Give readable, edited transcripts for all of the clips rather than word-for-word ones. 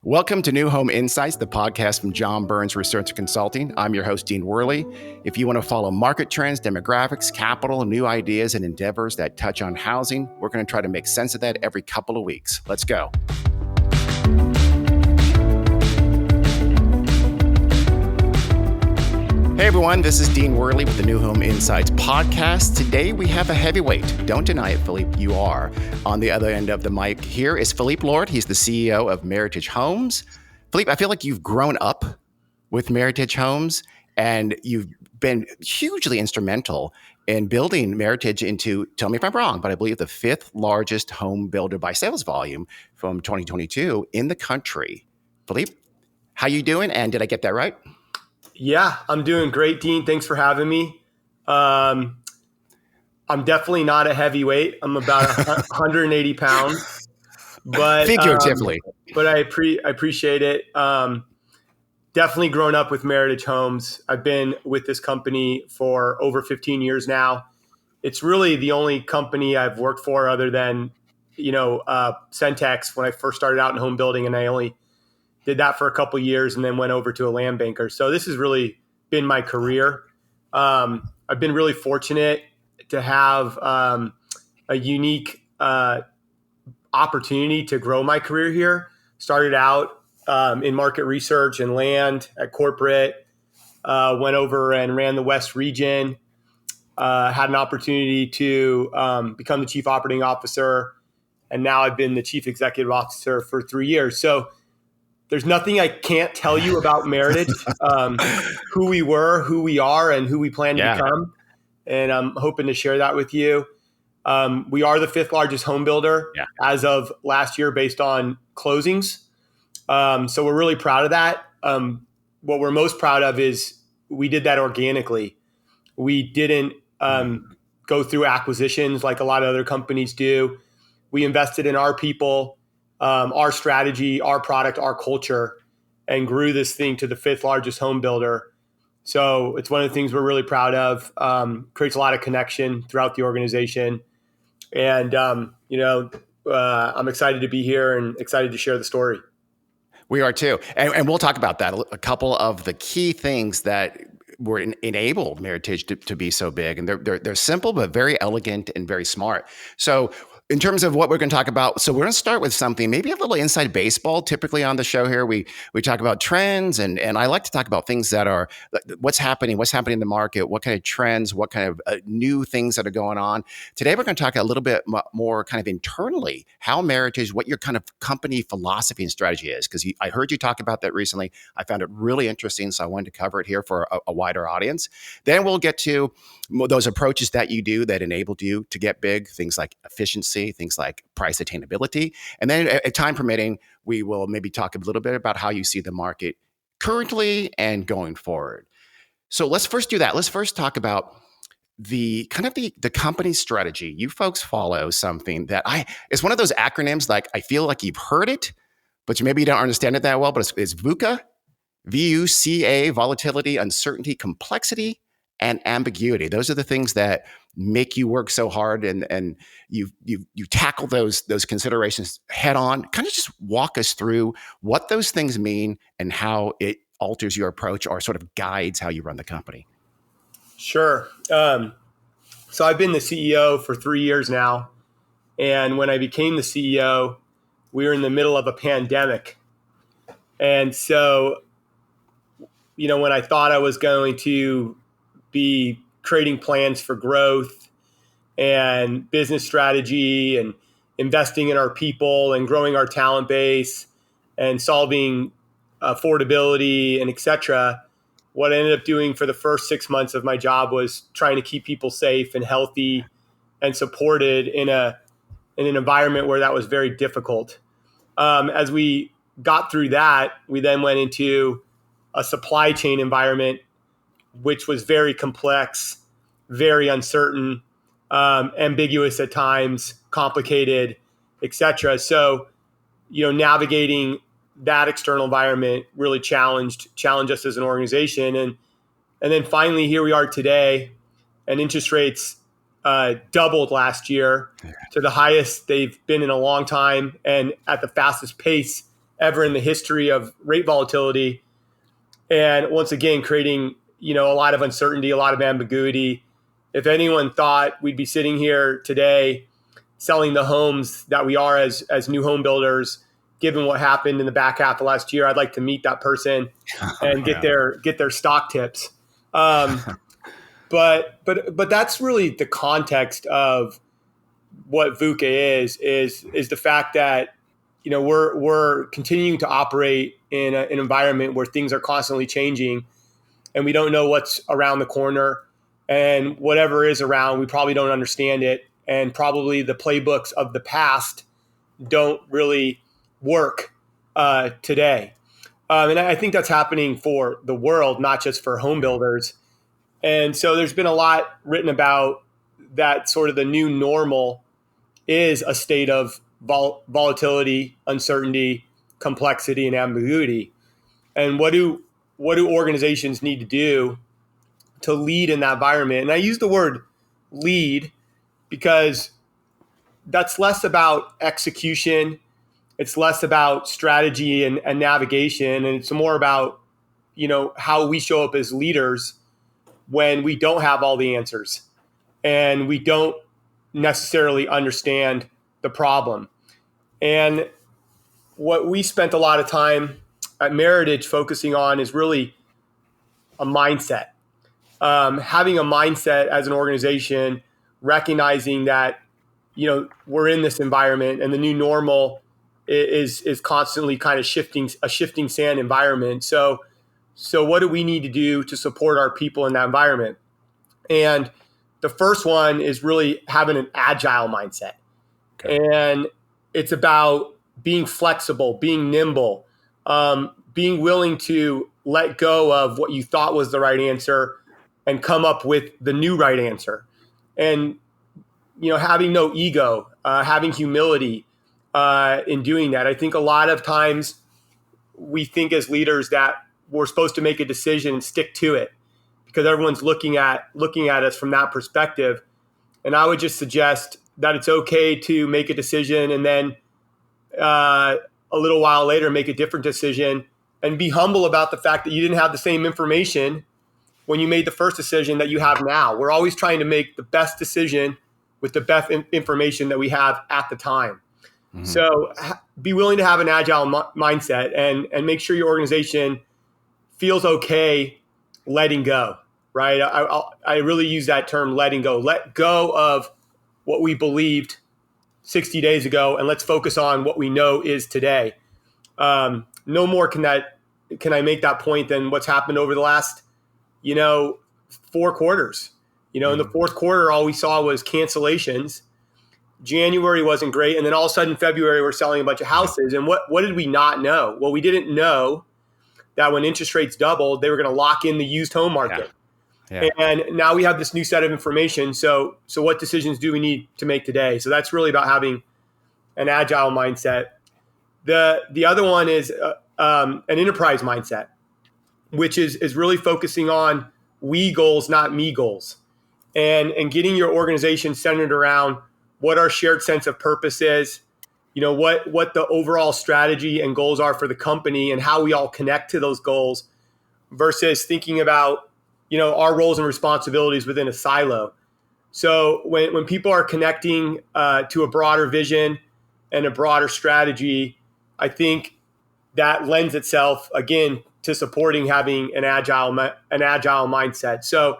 Welcome to New Home Insights, the podcast from John Burns Research Consulting. I'm your host, Dean Wehrli. If you want to follow market trends, demographics, capital, new ideas, and endeavors that touch on housing, we're going to try to make sense of that every couple of weeks. Let's go. Hey everyone, this is Dean Wehrli with the New Home Insights podcast. Today we have a heavyweight. Don't deny it, Phillippe, you are. On the other end of the mic here is Phillippe Lord. He's the CEO of Meritage Homes. Phillippe, I feel like you've grown up with Meritage Homes and you've been hugely instrumental in building Meritage into, tell me if I'm wrong, but I believe the fifth largest home builder by sales volume from 2022 in the country. Phillippe, how you doing? And did I get that right? Yeah, I'm doing great, Dean. Thanks for having me. I'm definitely not a heavyweight. I'm about 180 pounds, but figuratively. But I appreciate it. Definitely grown up with Meritage Homes. I've been with this company for over 15 years now. It's really the only company I've worked for other than, Centex when I first started out in home building, and I only did that for a couple of years and then went over to a land banker. So this has really been my career. I've been really fortunate to have a unique opportunity to grow my career here. Started out in market research and land at corporate, went over and ran the West region, had an opportunity to become the chief operating officer, and now I've been the chief executive officer for 3 years. So there's nothing I can't tell you about Meritage, who we were, who we are, and who we plan to become. And I'm hoping to share that with you. We are the fifth largest home builder as of last year based on closings. So we're really proud of that. What we're most proud of is we did that organically. We didn't go through acquisitions like a lot of other companies do. We invested in our people, our strategy, our product, our culture, and grew this thing to the fifth largest home builder. So it's one of the things we're really proud of. Creates a lot of connection throughout the organization. And, I'm excited to be here and excited to share the story. We are too. And we'll talk about that. A couple of the key things that were enabled Meritage to be so big. And they're simple, but very elegant and very smart. So in terms of what we're going to talk about, so we're going to start with something, maybe a little inside baseball. Typically on the show here, we talk about trends, and I like to talk about things that are what's happening in the market, what kind of trends, what kind of new things that are going on. Today, we're going to talk a little bit more kind of internally, how Meritage, what your kind of company philosophy and strategy is, because I heard you talk about that recently. I found it really interesting, so I wanted to cover it here for a wider audience. Then we'll get to those approaches that you do that enabled you to get big, things like efficiency, things like price attainability. And then at time permitting, we will maybe talk a little bit about how you see the market currently and going forward. So let's first do that. Let's first talk about the company strategy. You folks follow something that it's one of those acronyms, like I feel like you've heard it, but maybe you don't understand it that well, but it's VUCA, VUCA, volatility, uncertainty, complexity, and ambiguity. Those are the things that make you work so hard, and you tackle those considerations head on. Kind of just walk us through what those things mean and how it alters your approach or sort of guides how you run the company. Sure. So I've been the CEO for 3 years now. And when I became the CEO, we were in the middle of a pandemic. And so, when I thought I was going to be creating plans for growth and business strategy and investing in our people and growing our talent base and solving affordability and et cetera, what I ended up doing for the first 6 months of my job was trying to keep people safe and healthy and supported in an environment where that was very difficult. As we got through that, we then went into a supply chain environment which was very complex, very uncertain, ambiguous at times, complicated, et cetera. So, navigating that external environment really challenged us as an organization. And then finally, here we are today, and interest rates doubled last year to the highest they've been in a long time and at the fastest pace ever in the history of rate volatility. And once again, creating, a lot of uncertainty, a lot of ambiguity. If anyone thought we'd be sitting here today selling the homes that we are as new home builders, given what happened in the back half of last year, I'd like to meet that person and get their stock tips. But that's really the context of what VUCA is the fact that we're continuing to operate in an environment where things are constantly changing, and we don't know what's around the corner, and whatever is around, we probably don't understand it, and probably the playbooks of the past don't really work today. And I think that's happening for the world, not just for home builders. And so there's been a lot written about that. Sort of the new normal is a state of volatility, uncertainty, complexity, and ambiguity. And what do organizations need to do to lead in that environment? And I use the word lead because that's less about execution. It's less about strategy and navigation. And it's more about, how we show up as leaders when we don't have all the answers and we don't necessarily understand the problem. And what we spent a lot of time at Meritage focusing on is really a mindset. Having a mindset as an organization, recognizing that, we're in this environment and the new normal is constantly kind of shifting sand environment. So what do we need to do to support our people in that environment? And the first one is really having an agile mindset. Okay. And it's about being flexible, being nimble, being willing to let go of what you thought was the right answer and come up with the new right answer. And, having no ego, having humility in doing that. I think a lot of times we think as leaders that we're supposed to make a decision and stick to it because everyone's looking at us from that perspective. And I would just suggest that it's okay to make a decision and then a little while later make a different decision, and be humble about the fact that you didn't have the same information when you made the first decision that you have now. We're always trying to make the best decision with the best information that we have at the time. Mm-hmm. So be willing to have an agile mindset and make sure your organization feels okay letting go, right? I really use that term, letting go. Let go of what we believed 60 days ago, and let's focus on what we know is today. No more can I make that point than what's happened over the last, 4 quarters. In the fourth quarter, all we saw was cancellations. January wasn't great, and then all of a sudden, February, we're selling a bunch of houses. And what did we not know? Well, we didn't know that when interest rates doubled, they were going to lock in the used home market. Yeah. And now we have this new set of information. So what decisions do we need to make today? So that's really about having an agile mindset. The other one is an enterprise mindset, which is really focusing on we goals, not me goals, and getting your organization centered around what our shared sense of purpose is, what the overall strategy and goals are for the company and how we all connect to those goals versus thinking about, our roles and responsibilities within a silo. So when people are connecting to a broader vision and a broader strategy, I think that lends itself, again, to supporting having an agile mindset. So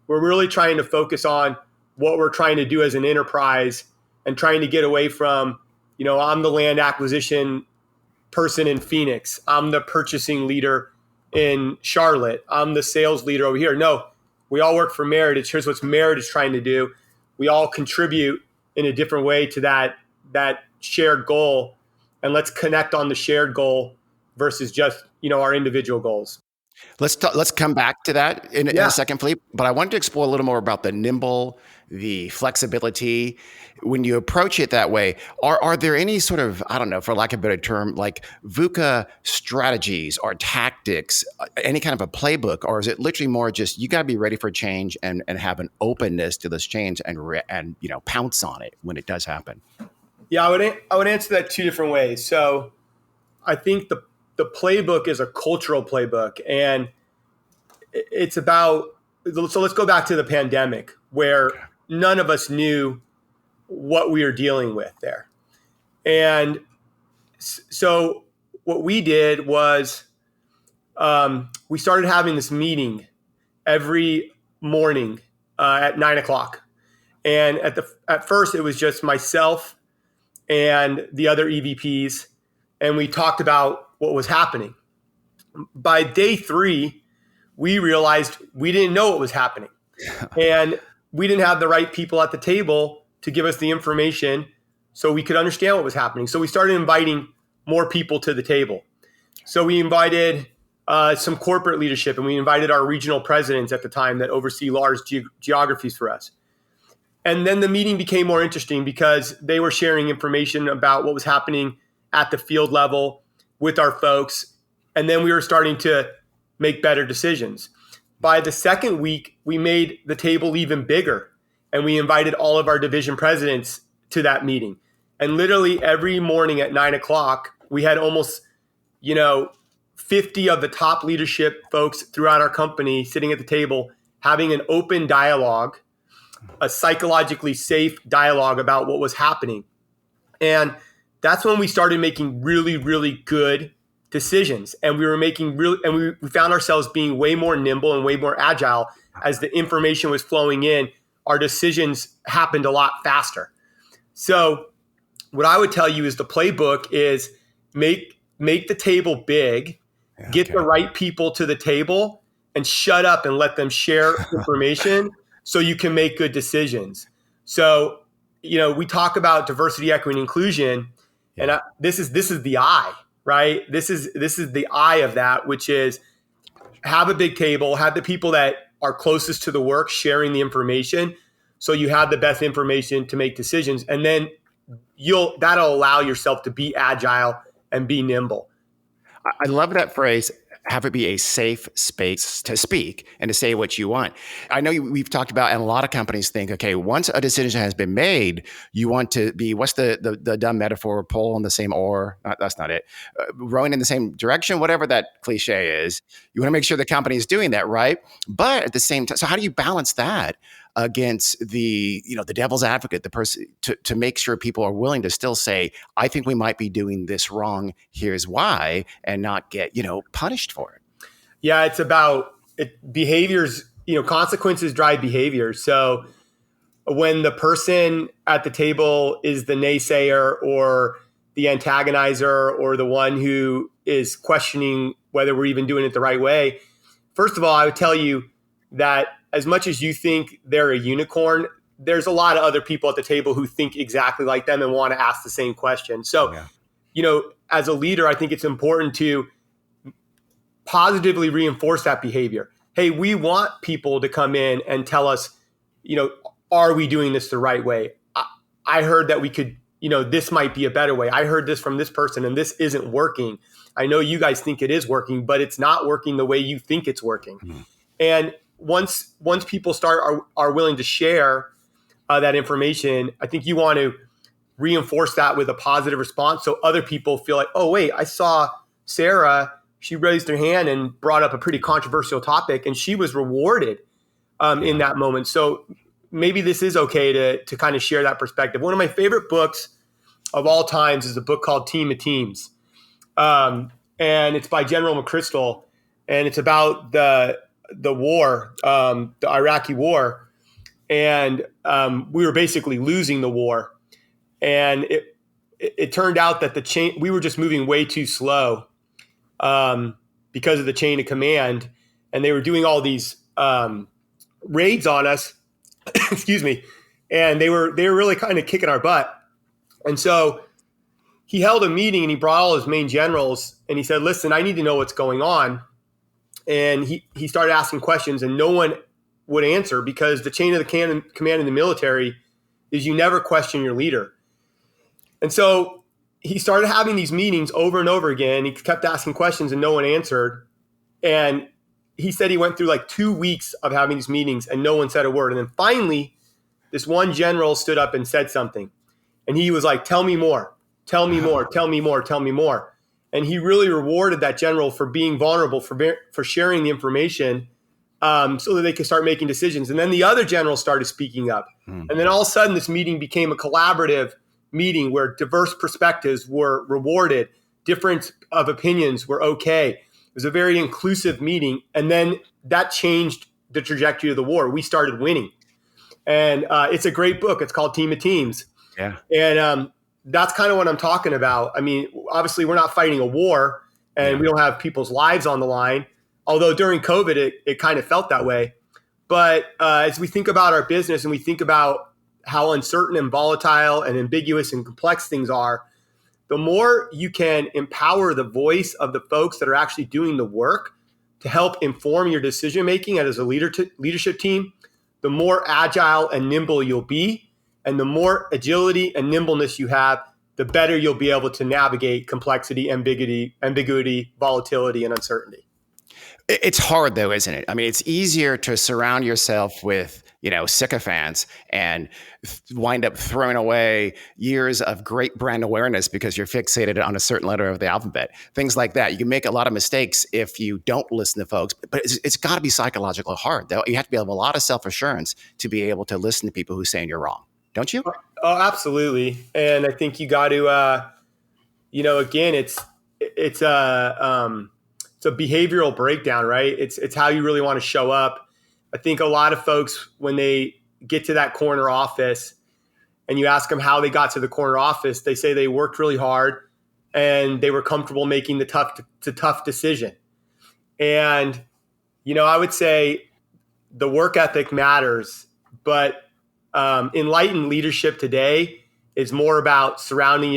we're really trying to focus on what we're trying to do as an enterprise and trying to get away from, I'm the land acquisition person in Phoenix. I'm the purchasing leader in Charlotte. I'm the sales leader over here. No, we all work for Meritage. Here's what Meritage is trying to do. We all contribute in a different way to that shared goal, and let's connect on the shared goal versus just, our individual goals. Let's come back to that in a second, Phillippe. But I wanted to explore a little more about the nimble, the flexibility. When you approach it that way, are there any sort of, I don't know, for lack of a better term, like VUCA strategies or tactics, any kind of a playbook, or is it literally more just you got to be ready for change and have an openness to this change and pounce on it when it does happen? Yeah, I would answer that 2 different ways. So I think the playbook is a cultural playbook, and it's about, so let's go back to the pandemic where none of us knew what we were dealing with there. And so what we did was we started having this meeting every morning at 9 o'clock. And at first it was just myself and the other EVPs, and we talked about what was happening. By day 3, we realized we didn't know what was happening. And we didn't have the right people at the table to give us the information so we could understand what was happening. So we started inviting more people to the table. So we invited some corporate leadership, and we invited our regional presidents at the time that oversee large geographies for us. And then the meeting became more interesting because they were sharing information about what was happening at the field level with our folks. And then we were starting to make better decisions. By the second week, we made the table even bigger, and we invited all of our division presidents to that meeting. And literally every morning at 9 o'clock, we had almost, 50 of the top leadership folks throughout our company sitting at the table, having an open dialogue, a psychologically safe dialogue about what was happening. And that's when we started making really, really good decisions. And we were making we found ourselves being way more nimble and way more agile as the information was flowing in. Our decisions happened a lot faster. So what I would tell you is the playbook is make the table big, get the right people to the table, and shut up and let them share information so you can make good decisions. So, we talk about diversity, equity, and inclusion, and this is the I, right? This is the I of that, which is have a big table, have the people that are closest to the work sharing the information, so you have the best information to make decisions, and then that'll allow yourself to be agile and be nimble. I love that phrase, have it be a safe space to speak and to say what you want. I know we've talked about, and a lot of companies think, okay, once a decision has been made, you want to be, what's the dumb metaphor, pull on the same oar? That's not it. Rowing in the same direction, whatever that cliche is. You want to make sure the company is doing that, right? But at the same time, so how do you balance that against the devil's advocate, the person to make sure people are willing to still say, I think we might be doing this wrong, here's why, and not get, punished for it? Yeah, it's about behaviors, consequences drive behavior. So when the person at the table is the naysayer or the antagonizer or the one who is questioning whether we're even doing it the right way, first of all, I would tell you that as much as you think they're a unicorn, there's a lot of other people at the table who think exactly like them and want to ask the same question. So, as a leader, I think it's important to positively reinforce that behavior. Hey, we want people to come in and tell us, are we doing this the right way? I heard that we could, this might be a better way. I heard this from this person and this isn't working. I know you guys think it is working, but it's not working the way you think it's working. Mm-hmm. And once people are willing to share that information, I think you want to reinforce that with a positive response so other people feel like, oh, wait, I saw Sarah, she raised her hand and brought up a pretty controversial topic, and she was rewarded in that moment. So maybe this is okay to kind of share that perspective. One of my favorite books of all times is a book called Team of Teams. And it's by General McChrystal, and it's about the war, the Iraqi war. And we were basically losing the war. And it turned out that we were just moving way too slow because of the chain of command. And they were doing all these raids on us, excuse me. And they were really kind of kicking our butt. And so he held a meeting and he brought all his main generals and he said, listen, I need to know what's going on. And he started asking questions and no one would answer because the chain of the command in the military is you never question your leader. And so he started having these meetings over and over again. He kept asking questions and no one answered. And he said he went through like 2 weeks of having these meetings and no one said a word. And then finally, this one general stood up and said something. And he was like, tell me more, tell me more, tell me more, tell me more. And he really rewarded that general for being vulnerable, for sharing the information, so that they could start making decisions. And then the other generals started speaking up. And then all of a sudden, this meeting became a collaborative meeting where diverse perspectives were rewarded, difference of opinions were okay. It was a very inclusive meeting. And then that changed the trajectory of the war. We started winning. And it's a great book. It's called Team of Teams. Yeah. And that's kind of what I'm talking about. I mean, obviously, we're not fighting a war, and we don't have people's lives on the line. Although during COVID, it kind of felt that way. But as we think about our business and we think about how uncertain and volatile and ambiguous and complex things are, the more you can empower the voice of the folks that are actually doing the work to help inform your decision making as a leadership team, the more agile and nimble you'll be. And the more agility and nimbleness you have, the better you'll be able to navigate complexity, ambiguity, volatility, and uncertainty. It's hard though, isn't it? I mean, it's easier to surround yourself with, sycophants and wind up throwing away years of great brand awareness because you're fixated on a certain letter of the alphabet. Things like that. You can make a lot of mistakes if you don't listen to folks, but it's got to be psychologically hard, though. You have to have a lot of self-assurance to be able to listen to people who are saying you're wrong. Don't you? Oh, absolutely. And I think you got to, again, it's a behavioral breakdown, right? It's how you really want to show up. I think a lot of folks, when they get to that corner office and you ask them how they got to the corner office, they say they worked really hard and they were comfortable making the tough decision. And, I would say the work ethic matters, but enlightened leadership today is more about surrounding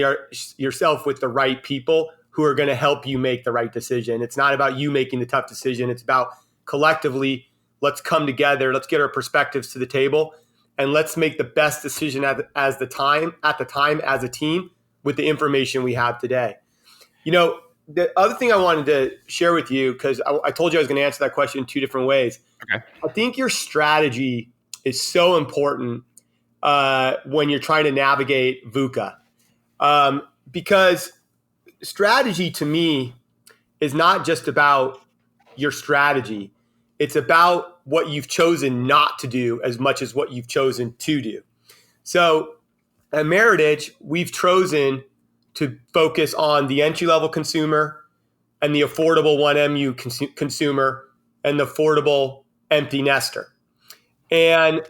yourself with the right people who are going to help you make the right decision. It's not about you making the tough decision. It's about collectively, let's come together, let's get our perspectives to the table, and let's make the best decision at the time as a team with the information we have today. The other thing I wanted to share with you, because I told you I was going to answer that question in two different ways. Okay. I think your strategy is so important when you're trying to navigate VUCA, because strategy to me is not just about your strategy. It's about what you've chosen not to do as much as what you've chosen to do. So at Meritage, we've chosen to focus on the entry-level consumer and the affordable 1MU consumer and the affordable empty nester. And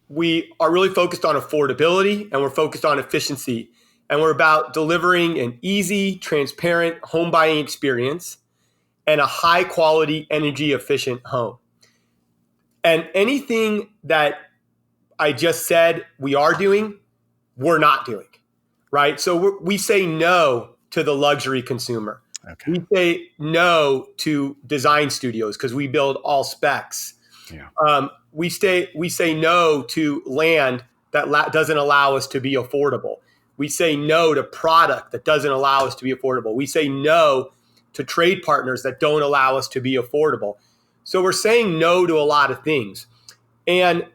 we are really focused on affordability and we're focused on efficiency. And we're about delivering an easy, transparent home buying experience and a high quality, energy efficient home. And anything that I just said we are doing, we're not doing, right? So we say no to the luxury consumer. Okay. We say no to design studios because we build all specs. Yeah. We say no to land that doesn't allow us to be affordable. We say no to product that doesn't allow us to be affordable. We say no to trade partners that don't allow us to be affordable. So we're saying no to a lot of things. And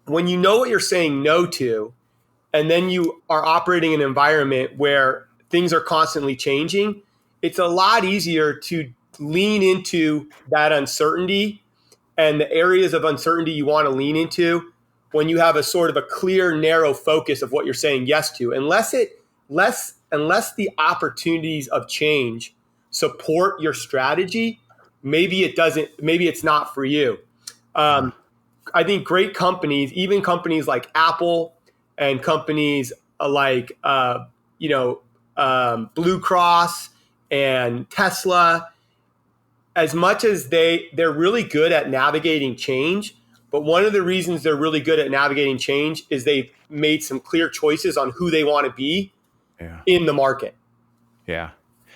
when you know what you're saying no to, and then you are operating in an environment where things are constantly changing, it's a lot easier to lean into that uncertainty and the areas of uncertainty you want to lean into when you have a sort of a clear, narrow focus of what you're saying yes to. Unless the opportunities of change support your strategy, maybe it's not for you. I think great companies, even companies like Apple and companies like Blue Cross and Tesla, as much as they're really good at navigating change, but one of the reasons they're really good at navigating change is they've made some clear choices on who they want to be in the market. Yeah.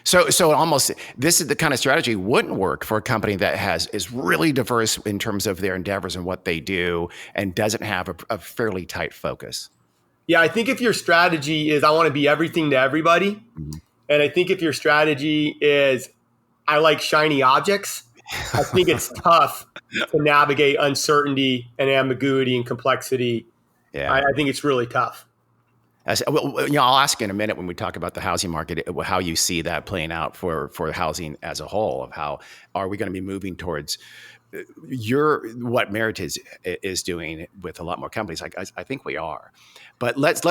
So almost this is the kind of strategy wouldn't work for a company that is really diverse in terms of their endeavors and what they do and doesn't have a fairly tight focus. Yeah, I think if your strategy is I want to be everything to everybody, mm-hmm. and I think if your strategy is I like shiny objects, I think it's tough to navigate uncertainty and ambiguity and complexity. Yeah. I think it's really tough. I'll ask you in a minute when we talk about the housing market, how you see that playing out for housing as a whole. Of how are we going to be moving towards what Meritage is doing with a lot more companies. I think we are, but let's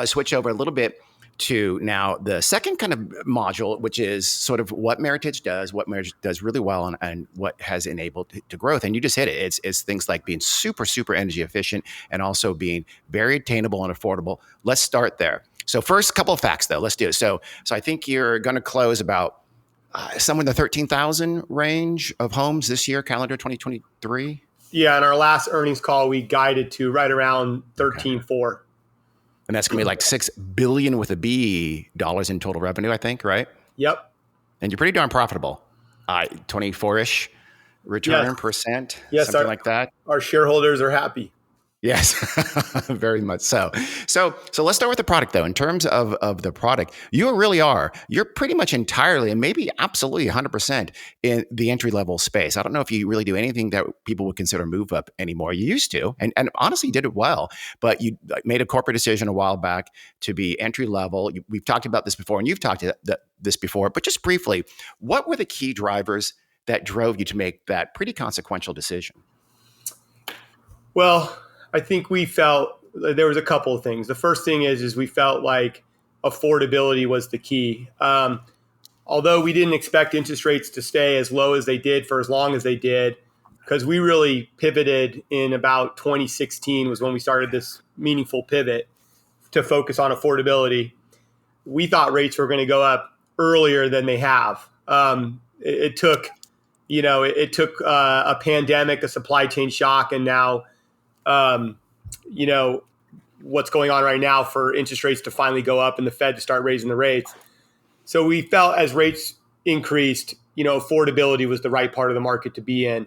switch over a little bit to now the second kind of module, which is sort of what Meritage does, what Meritage does really well, and what has enabled to growth. And you just hit it. It's things like being super energy efficient and also being very attainable and affordable. Let's start there. So first, couple of facts though. Let's do it. So I think you're going to close about somewhere in the 13,000 range of homes this year, calendar 2023. Yeah, in our last earnings call, we guided to right around 13.4. Okay. And that's going to be like $6 billion with a B dollars in total revenue, I think, right? Yep. And you're pretty darn profitable. 24-ish return percent, something like that. Our shareholders are happy. Yes, very much so. So let's start with the product, though. In terms of the product, you're pretty much entirely and maybe absolutely 100% in the entry-level space. I don't know if you really do anything that people would consider move up anymore. You used to, and honestly did it well, but you made a corporate decision a while back to be entry-level. We've talked about this before, and you've talked about this before, but just briefly, what were the key drivers that drove you to make that pretty consequential decision? Well, I think we felt there was a couple of things. The first thing is we felt like affordability was the key. Although we didn't expect interest rates to stay as low as they did for as long as they did, because we really pivoted in about 2016 was when we started this meaningful pivot to focus on affordability. We thought rates were going to go up earlier than they have. It took a pandemic, a supply chain shock, and now what's going on right now for interest rates to finally go up and the Fed to start raising the rates. So we felt as rates increased, affordability was the right part of the market to be in.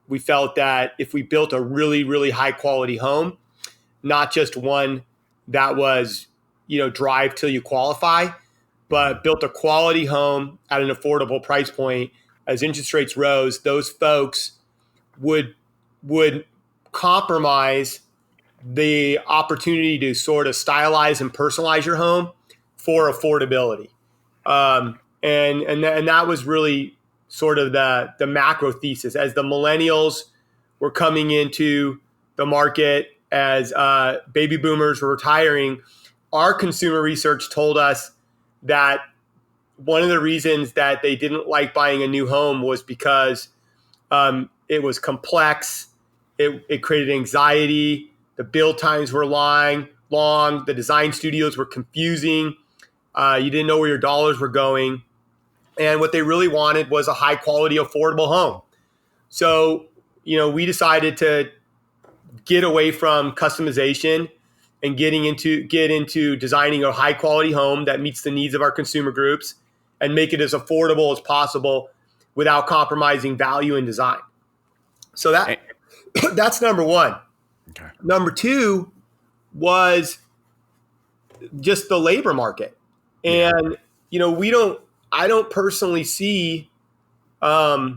We felt that if we built a really, really high quality home, not just one that was, drive till you qualify, but built a quality home at an affordable price point, as interest rates rose, those folks would compromise the opportunity to sort of stylize and personalize your home for affordability. And that was really sort of the macro thesis. As the millennials were coming into the market, as baby boomers were retiring, our consumer research told us that one of the reasons that they didn't like buying a new home was because it was complex. It created anxiety. The build times were long. The design studios were confusing. You didn't know where your dollars were going. And what they really wanted was a high quality, affordable home. So, we decided to get away from customization and get into designing a high quality home that meets the needs of our consumer groups and make it as affordable as possible without compromising value and design. So that's number one. Okay. Number two was just the labor market. And, I don't personally see a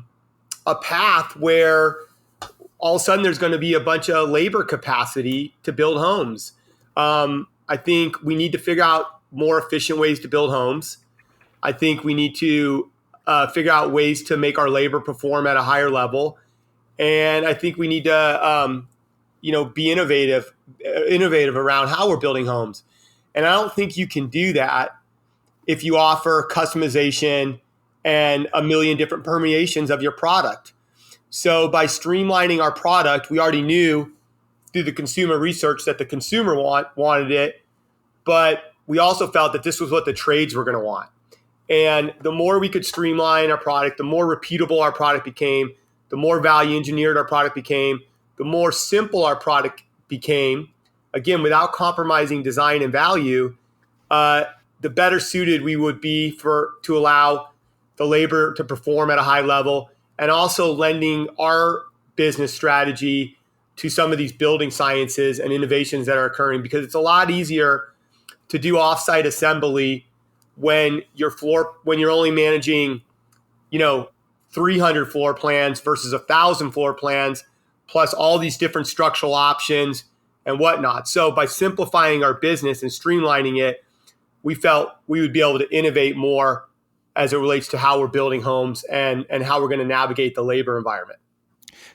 path where all of a sudden there's going to be a bunch of labor capacity to build homes. I think we need to figure out more efficient ways to build homes. I think we need to figure out ways to make our labor perform at a higher level. And I think we need to, be innovative around how we're building homes. And I don't think you can do that if you offer customization and a million different permeations of your product. So by streamlining our product, we already knew through the consumer research that the consumer wanted it, but we also felt that this was what the trades were going to want. And the more we could streamline our product, the more repeatable our product became, the more value engineered our product became, the more simple our product became, again, without compromising design and value, the better suited we would be to allow the labor to perform at a high level, and also lending our business strategy to some of these building sciences and innovations that are occurring, because it's a lot easier to do offsite assembly when you're only managing, 300 floor plans versus 1,000 floor plans, plus all these different structural options and whatnot. So by simplifying our business and streamlining it, we felt we would be able to innovate more as it relates to how we're building homes and how we're going to navigate the labor environment.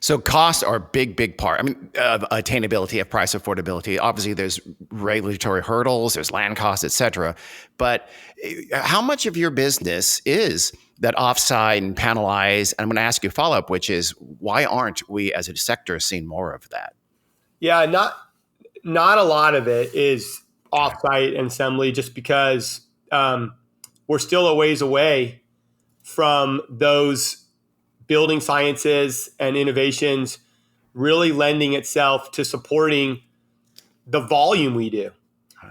So costs are a big part. I mean, of attainability, of price affordability. Obviously, there's regulatory hurdles, there's land costs, et cetera. But how much of your business is that offsite and panelized? I'm going to ask you a follow-up, which is, why aren't we as a sector seeing more of that? Yeah, not a lot of it is offsite and assembly, just because we're still a ways away from those building sciences and innovations really lending itself to supporting the volume we do,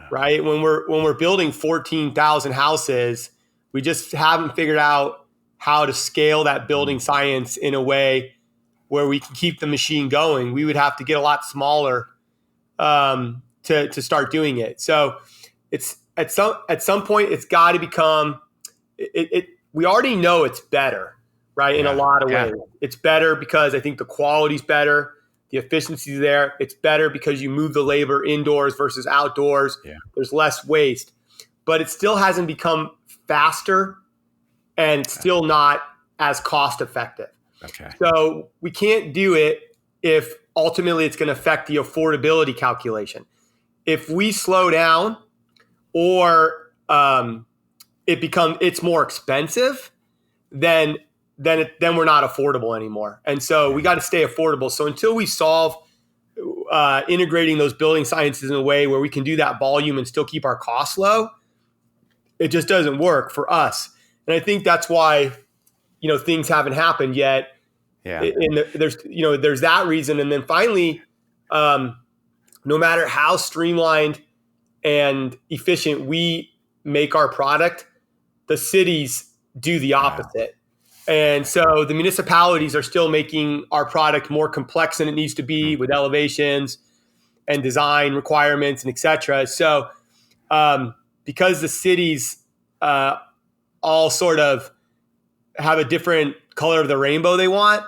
right? When we're building 14,000 houses, we just haven't figured out how to scale that building science in a way where we can keep the machine going. We would have to get a lot smaller to start doing it. So it's at some point it's got to become it. We already know it's better, right? In a lot of ways, it's better because I think the quality's better, the efficiency's there. It's better because you move the labor indoors versus outdoors. Yeah. There's less waste, but it still hasn't become faster, and it's still not as cost effective. Okay. So we can't do it if ultimately it's going to affect the affordability calculation. If we slow down or it's more expensive, then we're not affordable anymore. And so we got to stay affordable. So until we solve integrating those building sciences in a way where we can do that volume and still keep our costs low, it just doesn't work for us. And I think that's why, things haven't happened yet. Yeah. There's that reason. And then finally, no matter how streamlined and efficient we make our product, the cities do the opposite. And so the municipalities are still making our product more complex than it needs to be with elevations and design requirements and et cetera. So because the cities all sort of have a different color of the rainbow they want,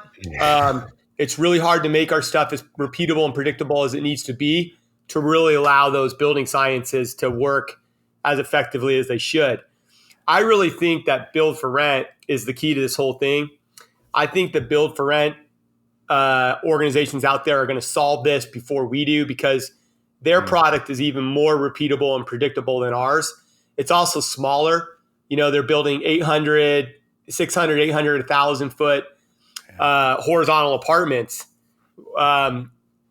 it's really hard to make our stuff as repeatable and predictable as it needs to be to really allow those building sciences to work as effectively as they should. I really think that build for rent is the key to this whole thing. I think the build for rent organizations out there are going to solve this before we do, because their product is even more repeatable and predictable than ours. It's also smaller. They're building 800, 600, 800, 1,000 foot horizontal apartments,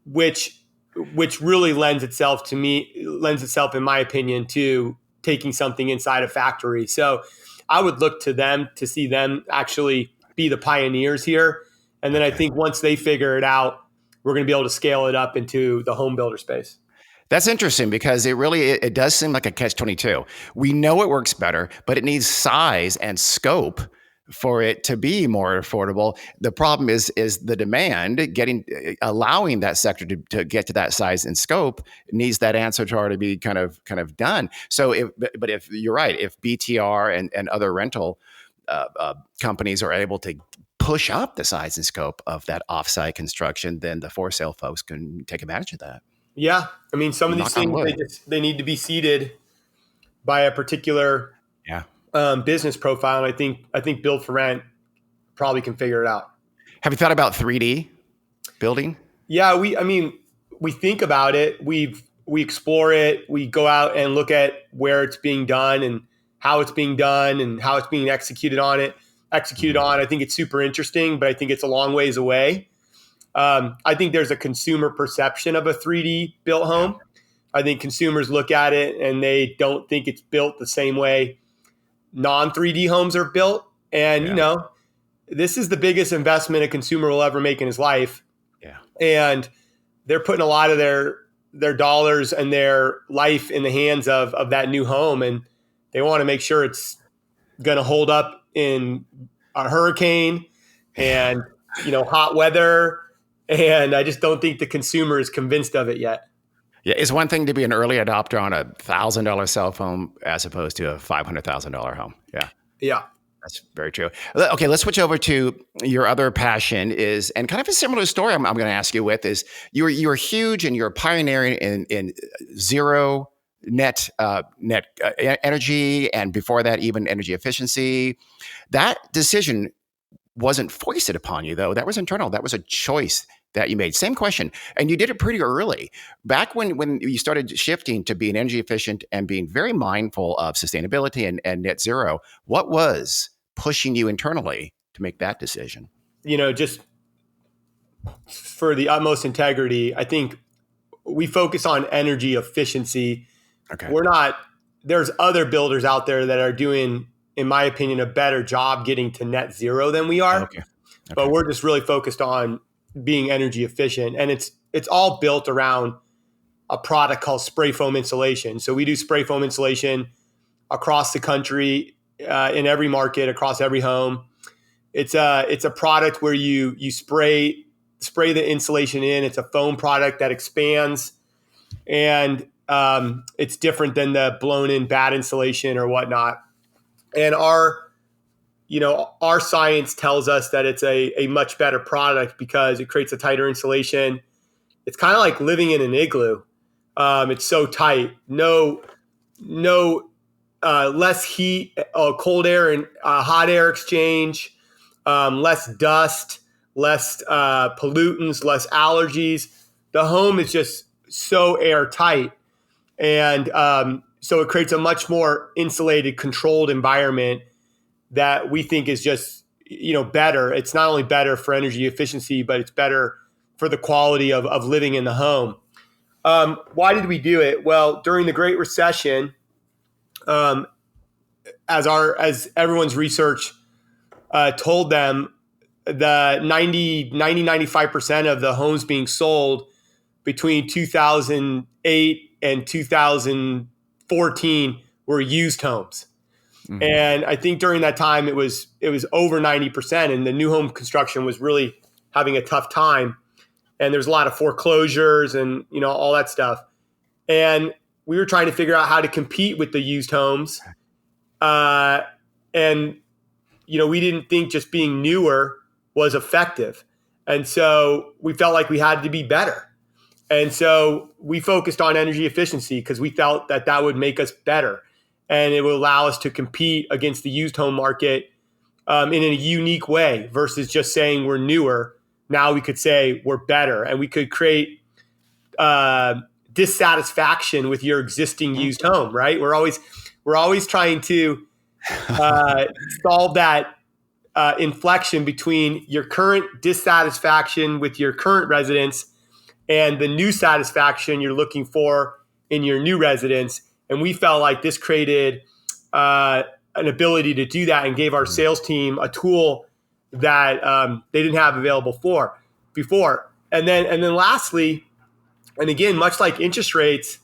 which really lends itself, in my opinion, to taking something inside a factory. So I would look to them to see them actually be the pioneers here. And then I think once they figure it out, we're going to be able to scale it up into the home builder space. That's interesting, because it does seem like a catch-22. We know it works better, but it needs size and scope for it to be more affordable. The problem is the demand allowing that sector to get to that size and scope needs that answer to already be kind of done. So if you're right, if BTR and other rental companies are able to push up the size and scope of that offsite construction, then the for sale folks can take advantage of that. Yeah. I mean, some of these things, they need to be seeded by a particular business profile. And I think build for rent probably can figure it out. Have you thought about 3D building? Yeah, we think about it. We explore it. We go out and look at where it's being done and how it's being done and how it's being executed on. I think it's super interesting, but I think it's a long ways away. I think there's a consumer perception of a 3D built home. I think consumers look at it and they don't think it's built the same way non-3D homes are built. And, this is the biggest investment a consumer will ever make in his life. Yeah. And they're putting a lot of their dollars and their life in the hands of that new home. And they want to make sure it's going to hold up in a hurricane and, hot weather. And I just don't think the consumer is convinced of it yet. Yeah, it's one thing to be an early adopter on a $1,000 cell phone as opposed to a $500,000 home. Yeah. Yeah. That's very true. Okay, let's switch over to your other passion is, and kind of a similar story I'm going to ask you with is you're huge and you're pioneering in zero net energy, and before that even energy efficiency. That decision wasn't foisted upon you though. That was internal. That was a choice that you made. Same question. And you did it pretty early. Back when you started shifting to being energy efficient and being very mindful of sustainability and net zero, what was pushing you internally to make that decision? Just for the utmost integrity, I think we focus on energy efficiency. Okay. We're not, there's other builders out there that are doing, in my opinion, a better job getting to net zero than we are. Okay. But Okay. we're just really focused on being energy efficient. And it's all built around a product called spray foam insulation. So we do spray foam insulation across the country, in every market, across every home. It's a product where you spray the insulation in. It's a foam product that expands, and it's different than the blown in bad insulation or whatnot. And our science tells us that it's a much better product because it creates a tighter insulation. It's kind of like living in an igloo. It's so tight. No less heat, cold air and hot air exchange, less dust, less pollutants, less allergies. The home is just so airtight. And so it creates a much more insulated, controlled environment that we think is just, better. It's not only better for energy efficiency, but it's better for the quality of living in the home. Why did we do it? Well, during the Great Recession, um, as everyone's research told them, the 95% of the homes being sold between 2008 and 2014 were used homes. Mm-hmm. And I think during that time it was over 90%, and the new home construction was really having a tough time. And there's a lot of foreclosures and all that stuff. And we were trying to figure out how to compete with the used homes. And we didn't think just being newer was effective. And so we felt like we had to be better. And so we focused on energy efficiency because we felt that would make us better. And it would allow us to compete against the used home market in a unique way versus just saying we're newer. Now we could say we're better, and we could create dissatisfaction with your existing used home, right? We're always trying to solve that inflection between your current dissatisfaction with your current residence and the new satisfaction you're looking for in your new residence. And we felt like this created an ability to do that and gave our sales team a tool that they didn't have available before. And then lastly, and again, much like interest rates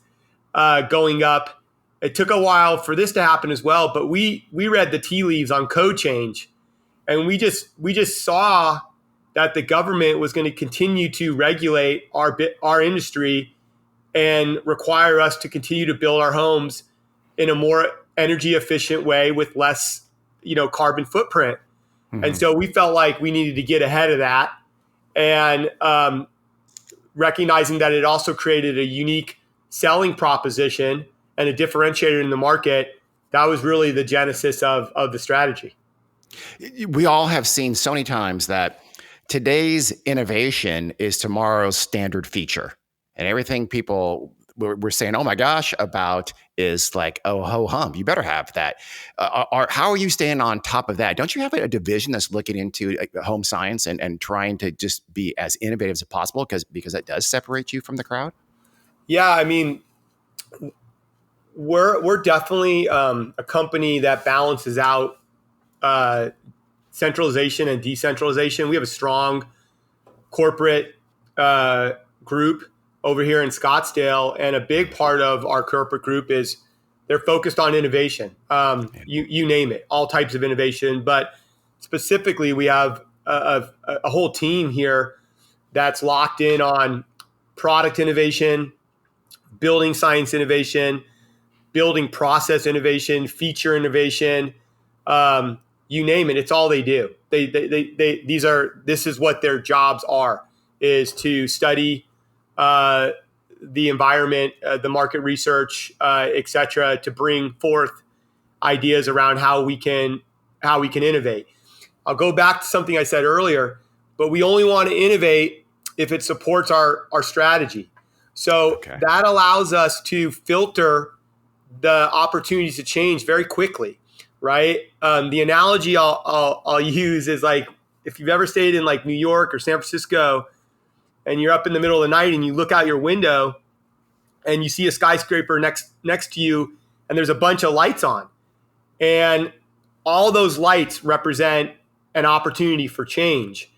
going up, it took a while for this to happen as well. But we read the tea leaves on code change, and we just saw that the government was going to continue to regulate our industry and require us to continue to build our homes in a more energy efficient way with less, carbon footprint. Mm-hmm. And so we felt like we needed to get ahead of that, and recognizing that it also created a unique selling proposition and a differentiator in the market. That was really the genesis of the strategy. We all have seen so many times that today's innovation is tomorrow's standard feature. And everything people were saying, oh my gosh, about is like, oh, ho hum, you better have that. How are you staying on top of that? Don't you have a division that's looking into home science and trying to just be as innovative as possible because that does separate you from the crowd? Yeah, I mean, we're definitely a company that balances out centralization and decentralization. We have a strong corporate group over here in Scottsdale, and a big part of our corporate group is they're focused on innovation. You name it, all types of innovation, but specifically we have a whole team here that's locked in on product innovation, building science innovation, building process innovation, feature innovation, you name it, it's all they do. This is what their jobs are, is to study the environment, the market research, et cetera, to bring forth ideas around how we can innovate. I'll go back to something I said earlier, but we only want to innovate if it supports our strategy. So that allows us to filter the opportunities to change very quickly, right? The analogy I'll use is like, if you've ever stayed in like New York or San Francisco and you're up in the middle of the night and you look out your window and you see a skyscraper next to you and there's a bunch of lights on, and all those lights represent an opportunity for change.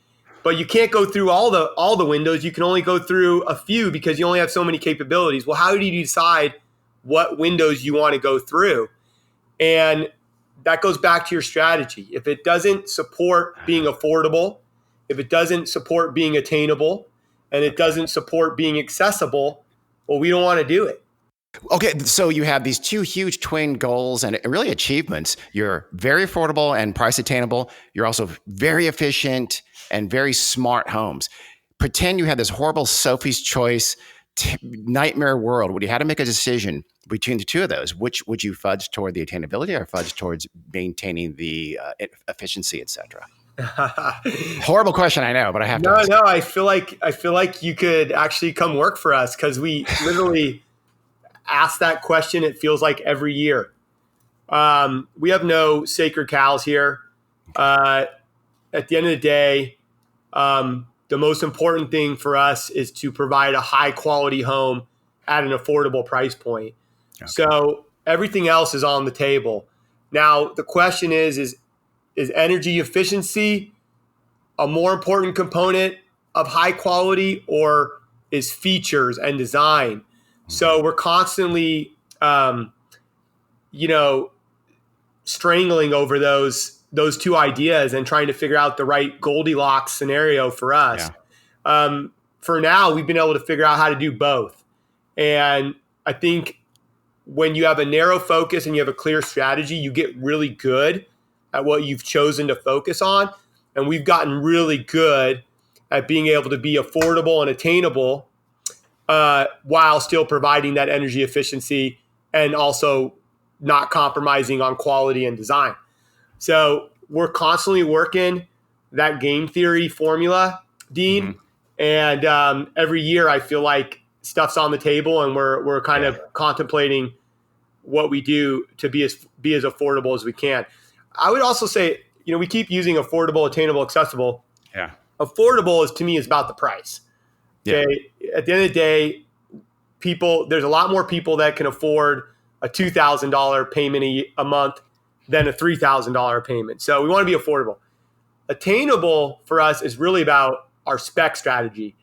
But you can't go through all the windows. You can only go through a few because you only have so many capabilities. Well, how do you decide what windows you want to go through? And that goes back to your strategy. If it doesn't support being affordable, if it doesn't support being attainable, and it doesn't support being accessible, well, we don't want to do it. Okay, so you have these two huge twin goals and really achievements. You're very affordable and price attainable. You're also very efficient and very smart homes. Pretend you had this horrible Sophie's Choice nightmare world where you had to make a decision between the two of those. Which would you fudge toward the attainability or fudge towards maintaining the efficiency, et cetera? Horrible question, I know, but I have to. No, I feel like you could actually come work for us, because we literally ask that question. It feels like every year. We have no sacred cows here. At the end of the day, the most important thing for us is to provide a high quality home at an affordable price point. Okay. So everything else is on the table. Now, the question is energy efficiency a more important component of high quality, or is features and design? So we're constantly, strangling over those two ideas and trying to figure out the right Goldilocks scenario for us. Yeah. For now, we've been able to figure out how to do both. And I think when you have a narrow focus and you have a clear strategy, you get really good at what you've chosen to focus on. And we've gotten really good at being able to be affordable and attainable while still providing that energy efficiency and also not compromising on quality and design. So we're constantly working that game theory formula, Dean. Mm-hmm. And every year I feel like stuff's on the table, and we're kind of contemplating what we do to be as affordable as we can. I would also say, we keep using affordable, attainable, accessible. Yeah. Affordable to me is about the price. Okay. Yeah. At the end of the day, there's a lot more people that can afford a $2,000 payment a month than a $3,000 payment. So we want to be affordable. Attainable for us is really about our spec strategy,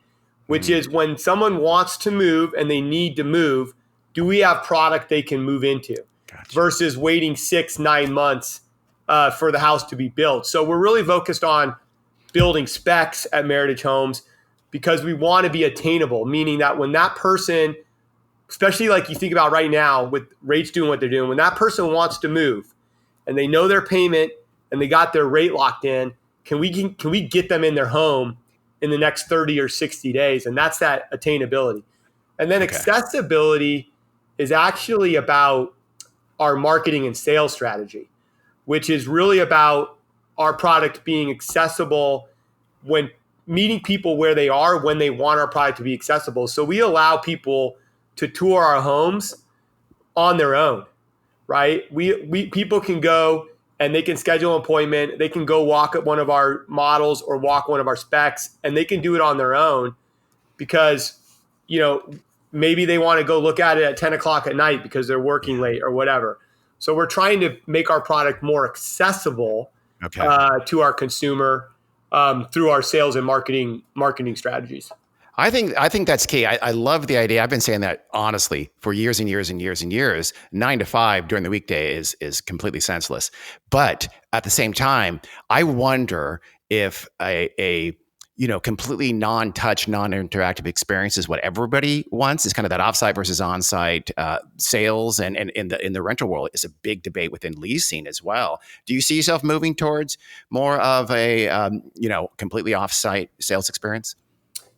which is when someone wants to move and they need to move, do we have product they can move into? Gotcha. Versus waiting 6-9 months for the house to be built. So we're really focused on building specs at Meritage Homes because we want to be attainable, meaning that when that person, especially like you think about right now with rates doing what they're doing, when that person wants to move and they know their payment and they got their rate locked in, can we get them in their home in the next 30 or 60 days? And that's that attainability. And then accessibility is actually about our marketing and sales strategy, which is really about our product being accessible when meeting people where they are, when they want our product to be accessible. So we allow people to tour our homes on their own, right? People can go and they can schedule an appointment. They can go walk at one of our models or walk one of our specs, and they can do it on their own because, maybe they want to go look at it at 10 o'clock at night because they're working late or whatever. So we're trying to make our product more accessible to our consumer through our sales and marketing strategies. I think that's key. I love the idea. I've been saying that honestly for years and years and years and years. 9 to 5 during the weekday is completely senseless. But at the same time, I wonder if a completely non-touch, non-interactive experience is what everybody wants. Is kind of that offsite versus onsite sales, and in the rental world is a big debate within leasing as well. Do you see yourself moving towards more of a completely offsite sales experience?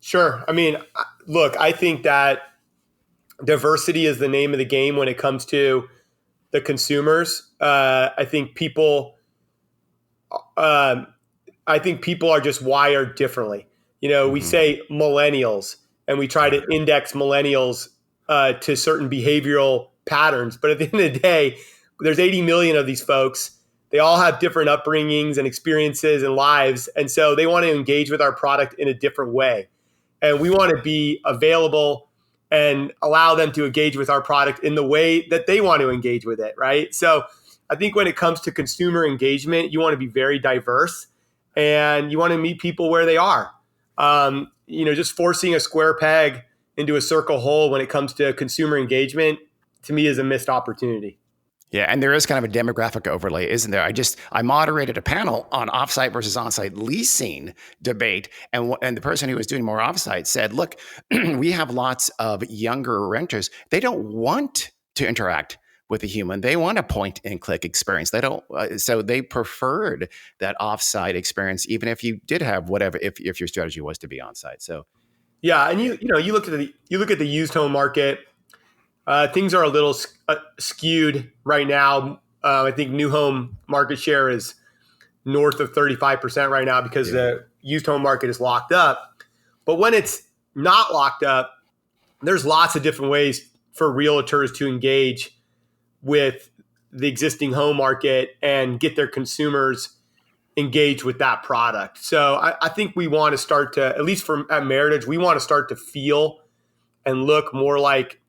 Sure. I mean, look, I think that diversity is the name of the game when it comes to the consumers. Um, I think people are just wired differently. We Mm-hmm. say millennials, and we try to index millennials to certain behavioral patterns. But at the end of the day, there's 80 million of these folks. They all have different upbringings and experiences and lives, and so they want to engage with our product in a different way. And we want to be available and allow them to engage with our product in the way that they want to engage with it, right? So I think when it comes to consumer engagement, you want to be very diverse and you want to meet people where they are. Just forcing a square peg into a circle hole when it comes to consumer engagement, to me, is a missed opportunity. Yeah, and there is kind of a demographic overlay, isn't there? I moderated a panel on offsite versus onsite leasing debate, and the person who was doing more offsite said, "Look, we have lots of younger renters. They don't want to interact with a human. They want a point and click experience. They don't, so they preferred that offsite experience, even if you did have whatever, if your strategy was to be onsite." So Yeah, and you look at the used home market. Things are a little skewed right now. I think new home market share is north of 35% right now because yeah. the used home market is locked up. But when it's not locked up, there's lots of different ways for realtors to engage with the existing home market and get their consumers engaged with that product. So I think we want to start to, at least at Meritage, we want to start to feel and look more like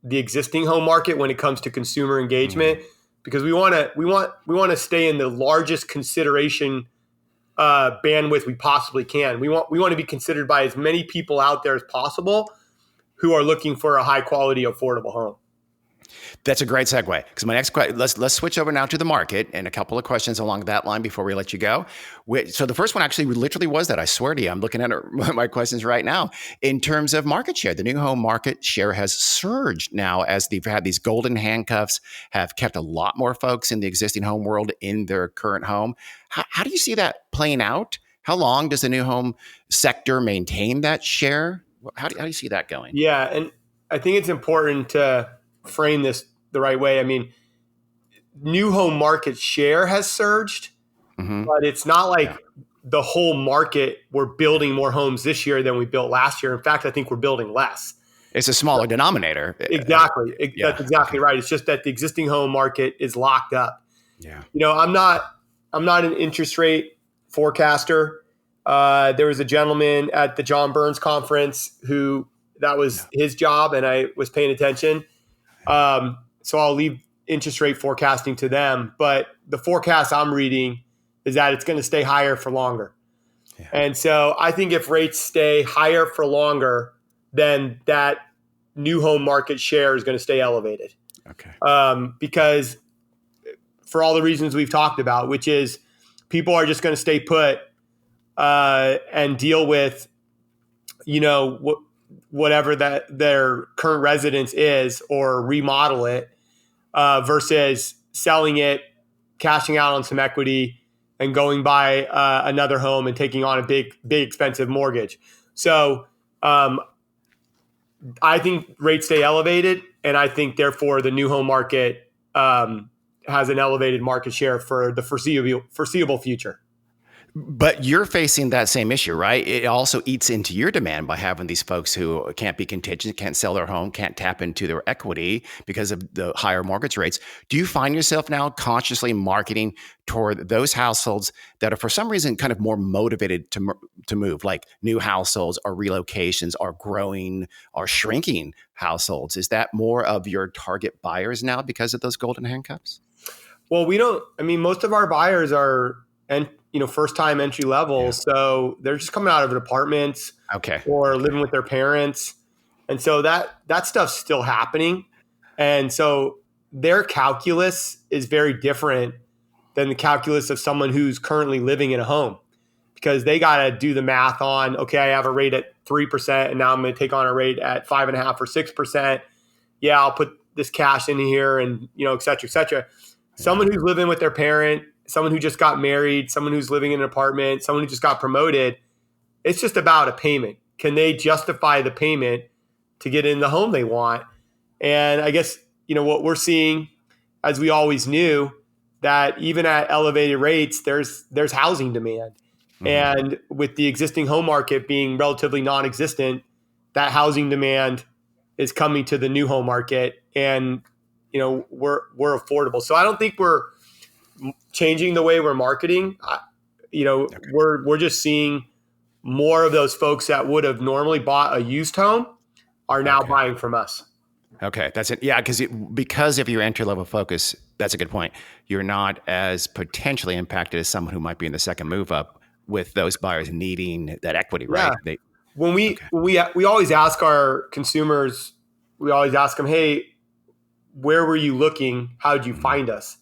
the existing home market when it comes to consumer engagement, because we want to stay in the largest consideration bandwidth we possibly can. We want to be considered by as many people out there as possible who are looking for a high quality, affordable home. That's a great segue, because my next question, let's switch over now to the market and a couple of questions along that line before we let you go. So the first one actually literally was that. I swear to you, I'm looking at my questions right now. In terms of market share, the new home market share has surged now as they've had these golden handcuffs, have kept a lot more folks in the existing home world in their current home. How do you see that playing out? How long does the new home sector maintain that share? How do you see that going? Yeah, and I think it's important to frame this the right way. I mean, new home market share has surged, Mm-hmm. but it's not Yeah. like the whole market, we're building more homes this year than we built last year. In fact, I think we're building less. It's a smaller denominator. Exactly. Yeah. That's exactly Okay. right. It's just that the existing home market is locked up. Yeah. I'm not an interest rate forecaster. There was a gentleman at the John Burns conference who that was his job, and I was paying attention. So I'll leave interest rate forecasting to them. But the forecast I'm reading is that it's going to stay higher for longer. Yeah. And so I think if rates stay higher for longer, then that new home market share is going to stay elevated. Okay. Because for all the reasons we've talked about, which is people are just going to stay put and deal with, whatever that their current residence is, or remodel it versus selling it, cashing out on some equity, and going buy another home and taking on a big expensive mortgage. So I think rates stay elevated, and I think therefore the new home market has an elevated market share for the foreseeable future. But you're facing that same issue, right? It also eats into your demand by having these folks who can't be contingent, can't sell their home, can't tap into their equity because of the higher mortgage rates. Do you find yourself now consciously marketing toward those households that are for some reason kind of more motivated to move, like new households or relocations or growing or shrinking households? Is that more of your target buyers now because of those golden handcuffs? Well, most of our buyers are first time entry level. Yeah. So they're just coming out of apartments Okay. or living with their parents. And so that stuff's still happening. And so their calculus is very different than the calculus of someone who's currently living in a home, because they got to do the math on, okay, I have a rate at 3% and now I'm going to take on a rate at 5.5 or 6%. Yeah, I'll put this cash in here and, et cetera, et cetera. Yeah. Someone who's living with their parent, someone who just got married, someone who's living in an apartment, someone who just got promoted, it's just about a payment. Can they justify the payment to get in the home they want? And I guess, what we're seeing, as we always knew, that even at elevated rates, there's housing demand. Hmm. And with the existing home market being relatively non-existent, that housing demand is coming to the new home market, and we're affordable. So I don't think we're changing the way we're marketing. Okay. We're just seeing more of those folks that would have normally bought a used home are now Okay. buying from us. Okay, that's it. Yeah, because of your entry level focus, that's a good point. You're not as potentially impacted as someone who might be in the second move up with those buyers needing that equity, Yeah. right? They When we okay. we always ask our consumers, we always ask them, "Hey, where were you looking? How did you Hmm. find us?"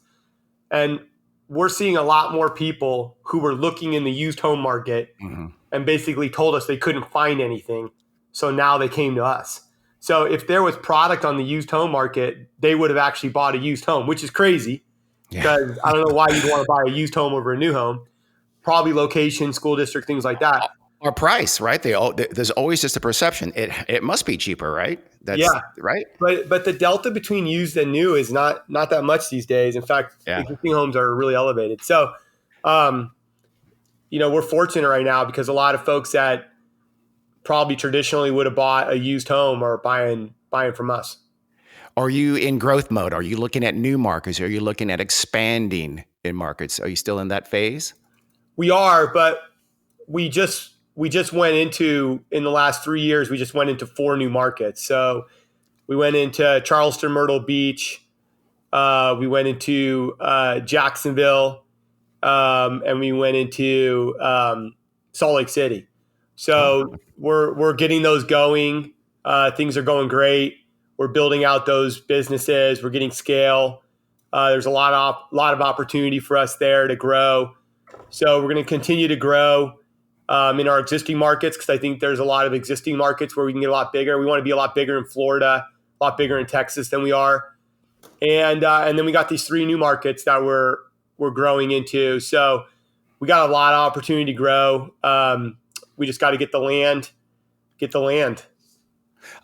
And we're seeing a lot more people who were looking in the used home market Hmm. and basically told us they couldn't find anything. So now they came to us. So if there was product on the used home market, they would have actually bought a used home, which is crazy Yeah. because I don't know why you'd want to buy a used home over a new home. Probably location, school district, things like that. Or price, right? There's always just a perception. It must be cheaper, right? That's Yeah. right. But the delta between used and new is not that much these days. In fact, Yeah. existing homes are really elevated. So, um, we're fortunate right now because a lot of folks that probably traditionally would have bought a used home are buying from us. Are you in growth mode? Are you looking at new markets? Are you looking at expanding in markets? Are you still in that phase? We are, but we just went into in the last 3 years. We just went into 4 new markets. So we went into Charleston, Myrtle Beach. We went into Jacksonville, and we went into Salt Lake City. Oh, So we're getting those going. Things are going great. We're building out those businesses. We're getting scale. There's a lot of opportunity for us there to grow. So we're going to continue to grow in our existing markets because I think there's a lot of existing markets where we can get a lot bigger. We want to be a lot bigger in Florida, a lot bigger in Texas than we are, and then we got these 3 new markets that we're growing into. So we got a lot of opportunity to grow. We just got to get the land, get the land.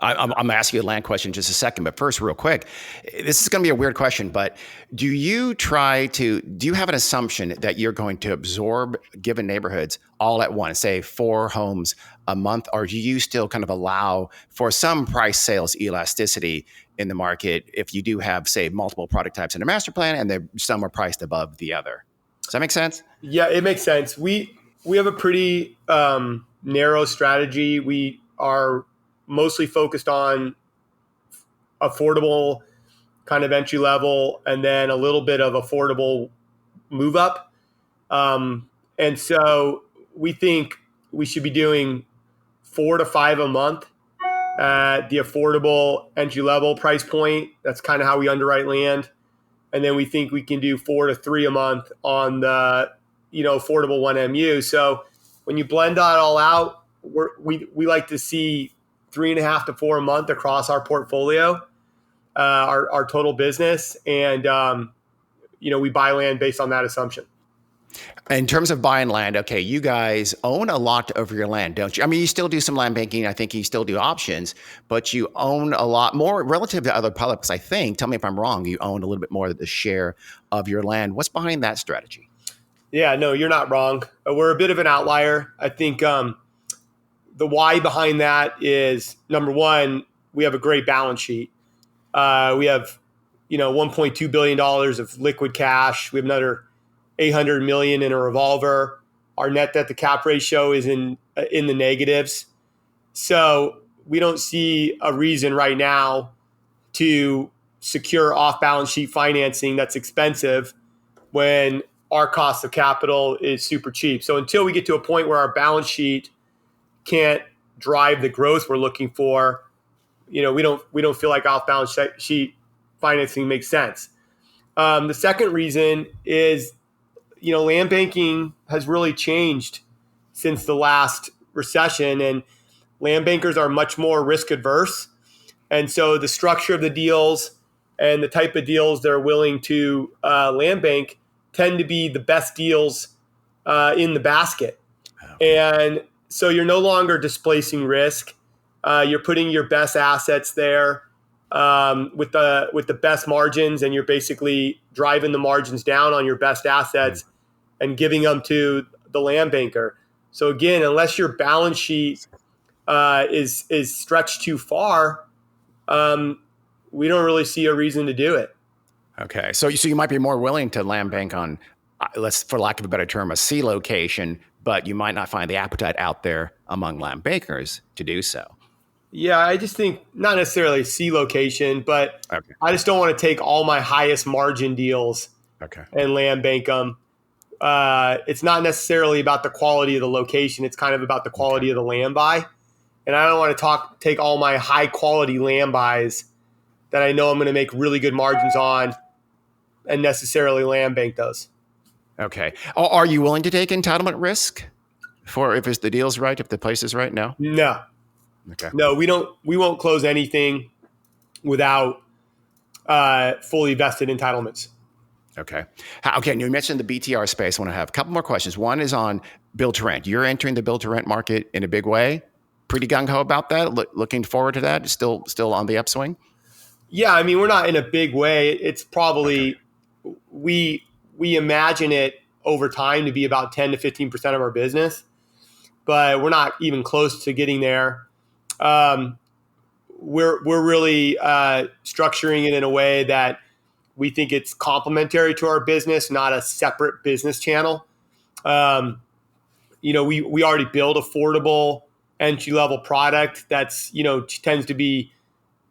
I'm going to ask you a land question in just a second, but first, real quick, this is going to be a weird question, but do you have an assumption that you're going to absorb given neighborhoods all at once, say 4 homes a month, or do you still kind of allow for some price sales elasticity in the market if you do have, say, multiple product types in a master plan and some are priced above the other? Does that make sense? Yeah, it makes sense. We have a pretty narrow strategy. We are mostly focused on affordable kind of entry level, and then a little bit of affordable move up. And so we think we should be doing 4 to 5 a month at the affordable entry level price point. That's kind of how we underwrite land. And then we think we can do 4 to 3 a month on the affordable 1MU. So when you blend that all out, we like to see 3.5 to 4 a month across our portfolio, our total business, and we buy land based on that assumption. In terms of buying land, okay, you guys own a lot of your land, don't you? I mean, you still do some land banking. I think you still do options, but you own a lot more relative to other publics, I think. Tell me if I'm wrong. You own a little bit more of the share of your land. What's behind that strategy? Yeah, no, you're not wrong. We're a bit of an outlier. I think the why behind that is, number one, we have a great balance sheet. We have, $1.2 billion of liquid cash. We have another 800 million in a revolver. Our net debt to cap ratio is in the negatives. So we don't see a reason right now to secure off balance sheet financing that's expensive when our cost of capital is super cheap. So until we get to a point where our balance sheet can't drive the growth we're looking for, we don't feel like off balance sheet financing makes sense. The second reason is, land banking has really changed since the last recession, and land bankers are much more risk adverse. And so the structure of the deals and the type of deals they're willing to land bank tend to be the best deals in the basket. Okay. And so you're no longer displacing risk. You're putting your best assets there with the best margins, and you're basically driving the margins down on your best assets and giving them to the land banker. So again, unless your balance sheet is stretched too far, we don't really see a reason to do it. Okay. So you might be more willing to land bank on, let's, for lack of a better term, a C location, but you might not find the appetite out there among land bankers to do so. Yeah, I just think not necessarily C location, but Okay. I just don't want to take all my highest margin deals Okay. and land bank them. It's not necessarily about the quality of the location. It's kind of about the quality of the land buy. And I don't want to take all my high quality land buys that I know I'm going to make really good margins on and necessarily land bank those. Okay. Are you willing to take entitlement risk for if the deal's right, if the place is right? No. No, Okay. no, we won't close anything without fully vested entitlements. Okay. Okay. And you mentioned the BTR space. I want to have a couple more questions. One is on build to rent. You're entering the build to rent market in a big way. Pretty gung ho about that. Looking forward to that. Still on the upswing. Yeah, I mean, we're not in a big way. It's probably we imagine it over time to be about 10 to 15% of our business, but we're not even close to getting there. We're really structuring it in a way that we think it's complementary to our business, not a separate business channel. We already build affordable entry level product that's tends to be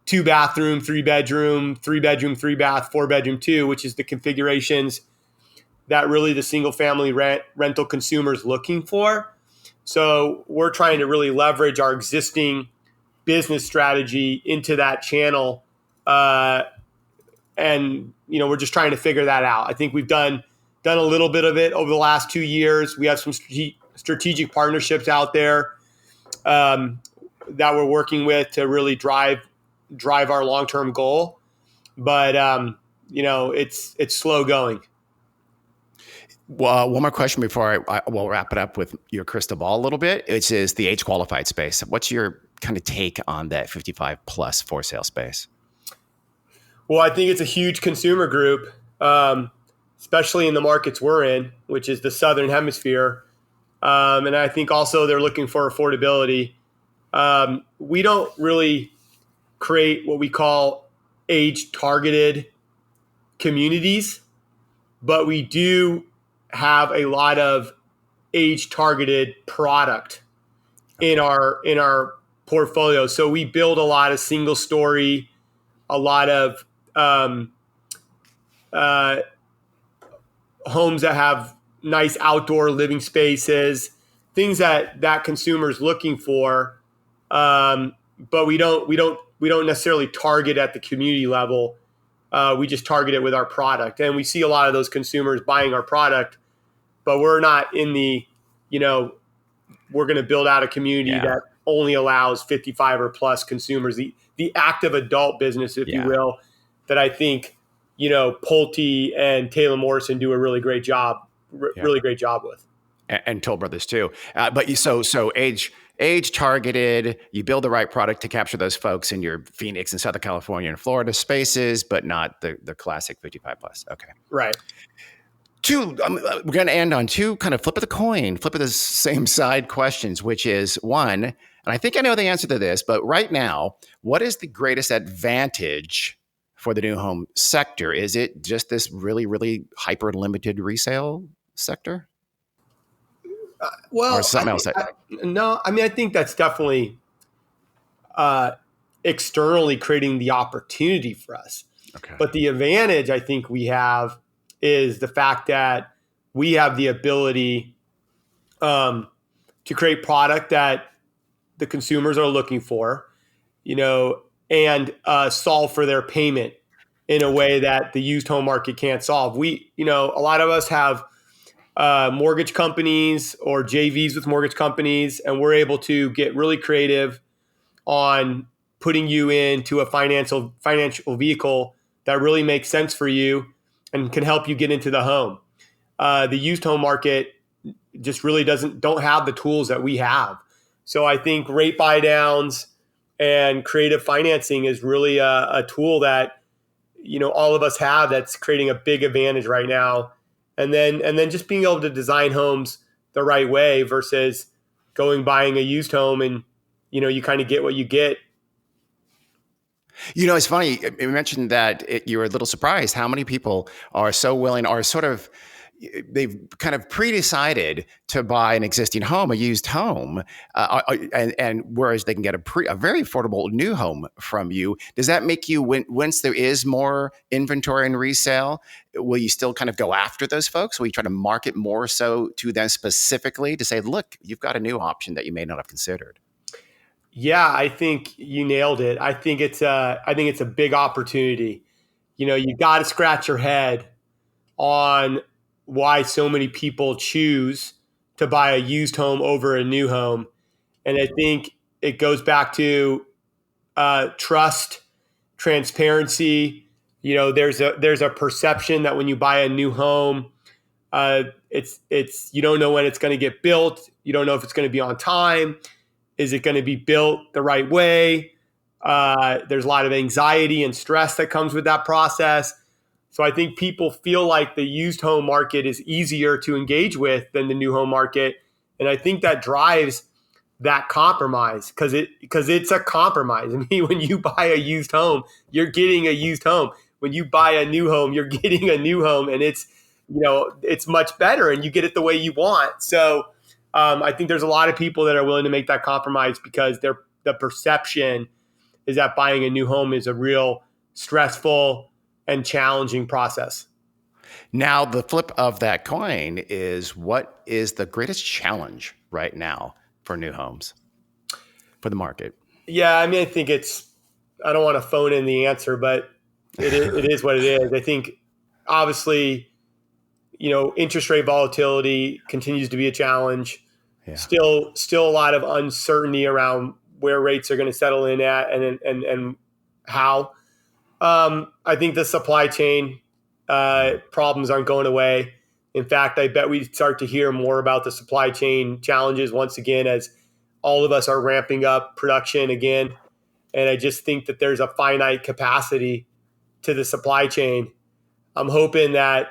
2-bathroom, 3-bedroom, 3-bedroom, 3-bath, 4-bedroom, 2, which is the configurations that really the single family rental consumer is looking for. So we're trying to really leverage our existing business strategy into that channel. And we're just trying to figure that out. I think we've done a little bit of it over the last 2 years. We have some strategic partnerships out there that we're working with to really drive our long-term goal, but it's slow going. Well, one more question before we'll wrap it up with your crystal ball a little bit, which is the age qualified space. What's your kind of take on that 55 plus for sale space? Well, I think it's a huge consumer group, especially in the markets we're in, which is the Southern Hemisphere. And I think also they're looking for affordability. We don't really create what we call age targeted communities, but we do have a lot of age targeted product in our portfolio. So we build a lot of single story, a lot of homes that have nice outdoor living spaces, things that consumer is looking for. But we don't necessarily target at the community level. We just target it with our product, and we see a lot of those consumers buying our product. But we're not in the, we're going to build out a community that only allows 55 or plus consumers, the active adult business, if you will, that I think, Pulte and Taylor Morrison do a really great job with. And Toll Brothers too. But so age targeted, you build the right product to capture those folks in your Phoenix and Southern California and Florida spaces, but not the classic 55 plus. Okay. Right. We're going to end on two kind of flip of the same side questions, which is one, and I think I know the answer to this, but right now, what is the greatest advantage for the new home sector? Is it just this really, really hyper limited resale sector? Well, or something else? No, I mean, I think that's definitely externally creating the opportunity for us. Okay. But the advantage I think we have is the fact that we have the ability to create product that the consumers are looking for, and solve for their payment in a way that the used home market can't solve. A lot of us have mortgage companies or JVs with mortgage companies, and we're able to get really creative on putting you into a financial vehicle that really makes sense for you and can help you get into the home. The used home market just really don't have the tools that we have. So I think rate buy downs and creative financing is really a tool that all of us have that's creating a big advantage right now. And then just being able to design homes the right way versus buying a used home and you kind of get what you get. It's funny. You mentioned that you were a little surprised how many people are so willing, or sort of, they've kind of pre-decided to buy an existing home, a used home, and whereas they can get a very affordable new home from you. Does that make you, once there is more inventory and resale, will you still kind of go after those folks? Will you try to market more so to them specifically to say, look, you've got a new option that you may not have considered? Yeah, I think you nailed it. I think it's a big opportunity. You got to scratch your head on why so many people choose to buy a used home over a new home. And I think it goes back to trust, transparency. There's a perception that when you buy a new home, it's you don't know when it's going to get built. You don't know if it's going to be on time. Is it going to be built the right way? There's a lot of anxiety and stress that comes with that process. So I think people feel like the used home market is easier to engage with than the new home market. And I think that drives that compromise because it's a compromise. I mean, when you buy a used home, you're getting a used home. When you buy a new home, you're getting a new home, and it's much better and you get it the way you want. So I think there's a lot of people that are willing to make that compromise because the perception is that buying a new home is a real stressful and challenging process. Now, the flip of that coin is, what is the greatest challenge right now for new homes, for the market? Yeah, I mean, I think I don't want to phone in the answer, but it is what it is. I think obviously, interest rate volatility continues to be a challenge. Yeah. Still a lot of uncertainty around where rates are going to settle in at and how. I think the supply chain problems aren't going away. In fact, I bet we start to hear more about the supply chain challenges once again as all of us are ramping up production again. And I just think that there's a finite capacity to the supply chain. I'm hoping that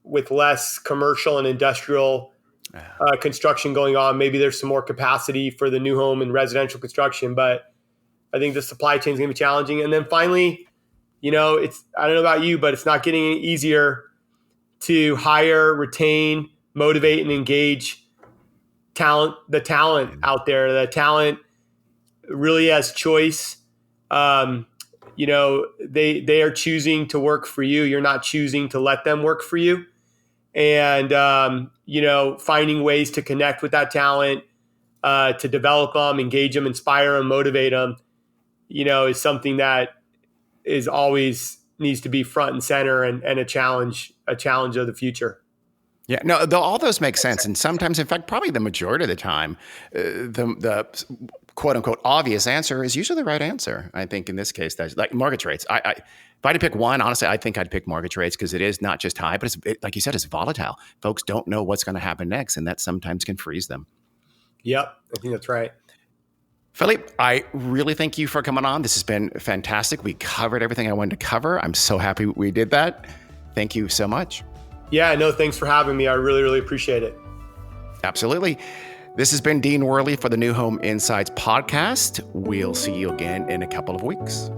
with less commercial and industrial construction going on, maybe there's some more capacity for the new home and residential construction. But I think the supply chain is going to be challenging. And then finally, I don't know about you, but it's not getting any easier to hire, retain, motivate, and engage the talent out there. The talent really has choice. They are choosing to work for you. You're not choosing to let them work for you. And, finding ways to connect with that talent, to develop them, engage them, inspire them, motivate them, is something that is always needs to be front and center and a challenge of the future. Yeah, no, all those make sense. And sometimes, in fact, probably the majority of the time, the quote unquote obvious answer is usually the right answer. I think in this case, that's like mortgage rates. If I had to pick one, honestly, I think I'd pick mortgage rates because it is not just high, but like you said, it's volatile. Folks don't know what's going to happen next, and that sometimes can freeze them. Yep, I think that's right. Phillippe, I really thank you for coming on. This has been fantastic. We covered everything I wanted to cover. I'm so happy we did that. Thank you so much. Yeah, no, thanks for having me. I really, really appreciate it. Absolutely. This has been Dean Wehrli for the New Home Insights podcast. We'll see you again in a couple of weeks.